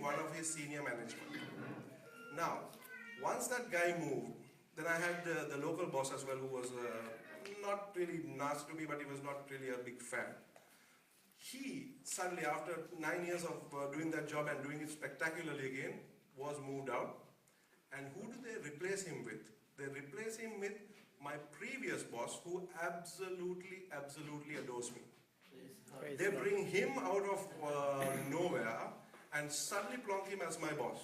one of his senior management. Now, once that guy moved, then I had the local boss as well, who was not really nasty to me, but he was not really a big fan. He suddenly, after 9 years of doing that job and doing it spectacularly again, was moved out. And who do they replace him with? They replace him with my previous boss, who absolutely adores me. They bring him out of nowhere and suddenly plonk him as my boss.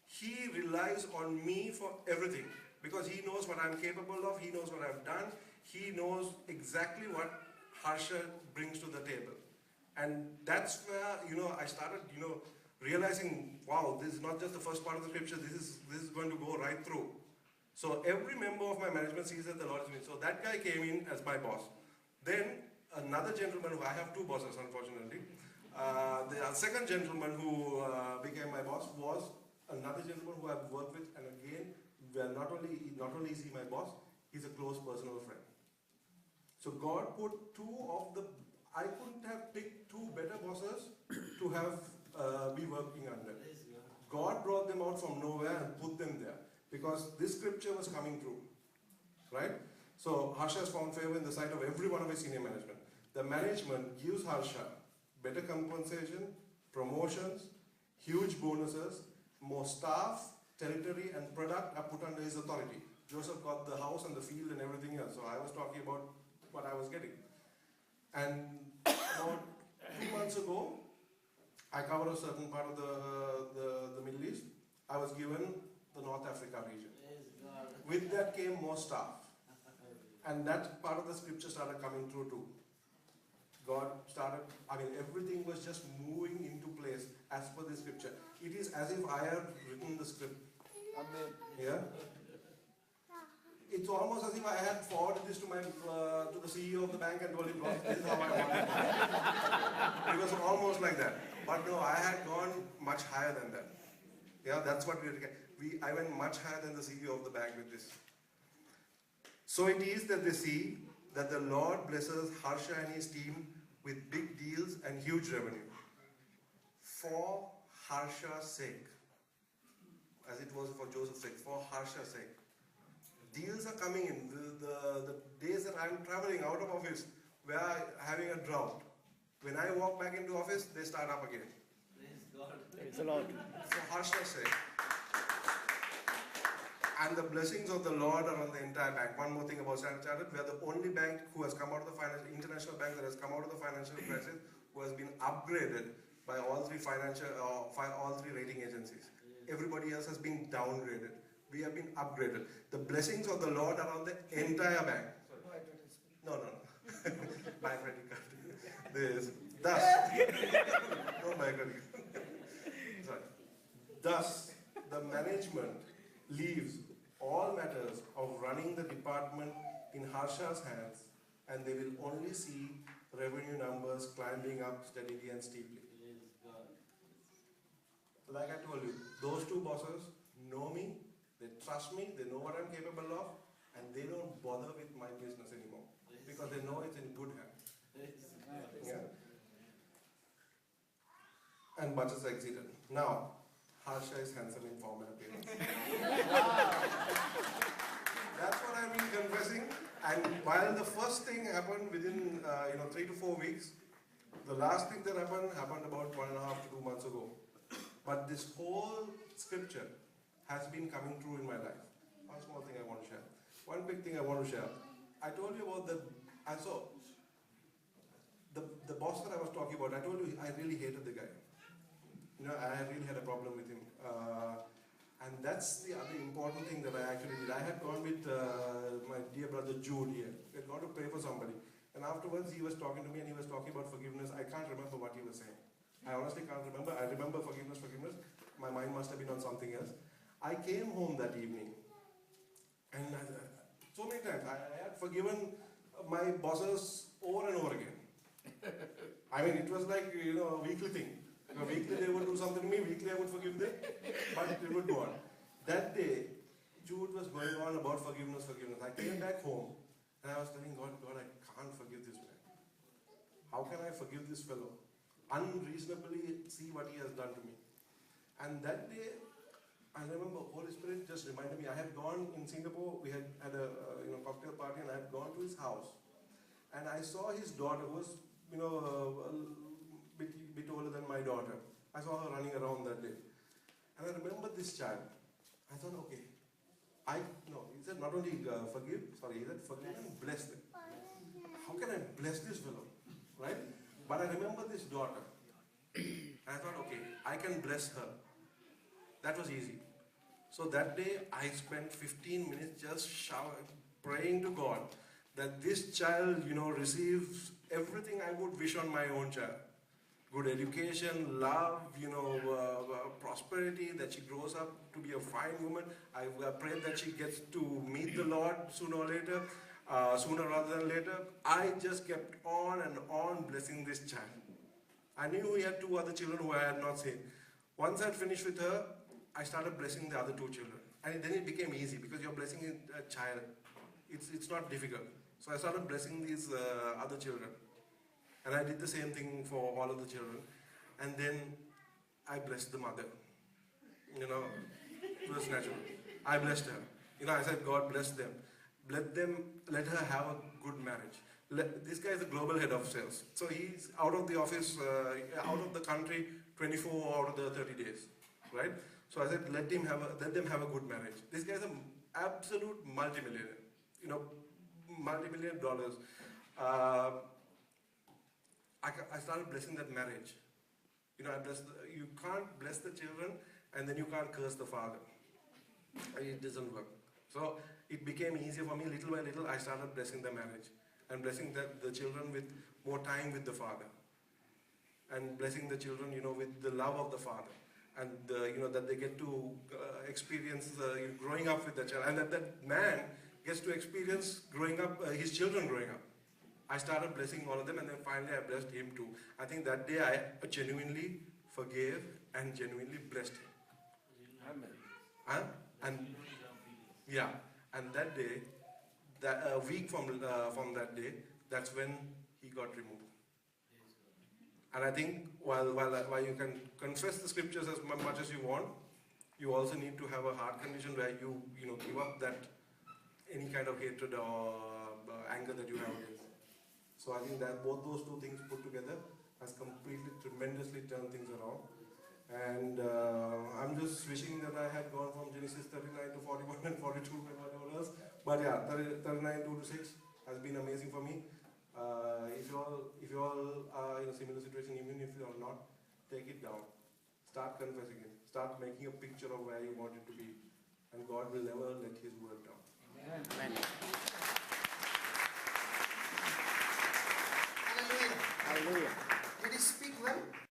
He relies on me for everything because he knows what I'm capable of, he knows what I've done, he knows exactly what Harsha brings to the table. And that's where, I started, realizing, wow, this is not just the first part of the scripture, this is going to go right through. So every member of my management sees that the Lord is with me. So that guy came in as my boss. Then another gentleman, who I have two bosses unfortunately, the second gentleman who became my boss was another gentleman who I've worked with, and again, not only is he my boss, he's a close personal friend. So God put I couldn't have picked two better bosses to have be working under. God brought them out from nowhere and put them there because this scripture was coming through, right? So Harsha has found favor in the sight of every one of his senior management. The management gives Harsha better compensation, promotions, huge bonuses, more staff, territory and product are put under his authority. Joseph got the house and the field and everything else, so I was talking about what I was getting. And about 3 months ago, I covered a certain part of the Middle East. I was given the North Africa region. With that came more staff. And that part of the scripture started coming through too. God started, everything was just moving into place as per the scripture. It is as if I had written the script. Amen. Yeah? It's almost as if I had forwarded this to the CEO of the bank and told him, this is how I want it. It was almost like that. But no, I had gone much higher than that. Yeah, that's what I went much higher than the CEO of the bank with this. So it is that they see that the Lord blesses Harsha and his team with big deals and huge revenue. For Harsha's sake, as it was for Joseph's sake, for Harsha's sake. Deals are coming in. The days that I'm traveling out of office, we are having a drought. When I walk back into office, they start up again. Praise God. Praise the Lord. For Harsha's sake. And the blessings of the Lord are on the entire bank. One more thing about Standard Chartered, we are the only bank who has come out of the international bank that has come out of the financial crisis, who has been upgraded by all three rating agencies. Everybody else has been downgraded. We have been upgraded. The blessings of the Lord are on the entire bank. No. My credit card. No, my credit card. Sorry. Thus, the management leaves all matters of running the department in Harsha's hands, and they will only see revenue numbers climbing up steadily and steeply. Like I told you, those two bosses know me, they trust me, they know what I'm capable of, and they don't bother with my business anymore because they know it's in good hands. Yeah. And budgets are exceeded. Now, Harsha is handsome in form and appearance. That's what I've been confessing. And while the first thing happened within 3 to 4 weeks, the last thing that happened about 1.5 to 2 months ago. But this whole scripture has been coming true in my life. One small thing I want to share. One big thing I want to share. I told you about the boss that I was talking about. I told you I really hated the guy. I really had a problem with him. And that's the other important thing that I actually did. I had gone with my dear brother Jude here. We had gone to pray for somebody. And afterwards he was talking to me and he was talking about forgiveness. I can't remember what he was saying. I honestly can't remember. I remember forgiveness. My mind must have been on something else. I came home that evening. And so many times I had forgiven my bosses over and over again. It was like, a weekly thing. Weekly they would do something to me, weekly I would forgive them, but it would go on. That day, Jude was going on about forgiveness. I came back home and I was telling God, I can't forgive this man. How can I forgive this fellow? Unreasonably see what he has done to me. And that day, I remember Holy Spirit just reminded me. I had gone in Singapore. We had a cocktail party, and I had gone to his house, and I saw his daughter, who was a bit older than my daughter. I saw her running around that day, and I remembered this child. I thought, okay, he said not only forgive, he said forgive and bless them. How can I bless this fellow, right? But I remember this daughter. I thought, okay, I can bless her. That was easy. So that day, I spent 15 minutes just praying to God that this child, receives everything I would wish on my own child. Good education, love, prosperity, that she grows up to be a fine woman. I pray that she gets to meet the Lord sooner rather than later. I just kept on and on blessing this child. I knew he had 2 other children who I had not seen. Once I had finished with her, I started blessing the other 2 children. And then it became easy because you're blessing a child. It's not difficult. So I started blessing these other children. And I did the same thing for all of the children. And then I blessed the mother. It was natural. I blessed her. I said, God bless them. Let her have a good marriage. This guy is the global head of sales. So he's out of the office, out of the country, 24 out of the 30 days. Right? So I said, let them have a good marriage. This guy is an absolute multimillionaire. Multi-million dollars. I started blessing that marriage. You can't bless the children and then you can't curse the father. It doesn't work. So it became easier for me. Little by little, I started blessing the marriage and blessing the children with more time with the father, and blessing the children, with the love of the father, and that they get to experience growing up with the child, and that man gets to experience growing up, his children growing up. I started blessing all of them, and then finally I blessed him too. I think that day I genuinely forgave and genuinely blessed him. Amen. And yeah, and that day, a week from that day, that's when he got removed. And I think while you can confess the scriptures as much as you want, you also need to have a heart condition where you give up that any kind of hatred or anger that you have against. So I think that both those 2 things put together has completely, tremendously turned things around. And I'm just wishing that I had gone from Genesis 39 to 41 and 42 and whatever else. But yeah, 39, 2 to 6 has been amazing for me. If you all are in a similar situation, even if you are not, take it down. Start confessing it. Start making a picture of where you want it to be. And God will never let his word down. Amen.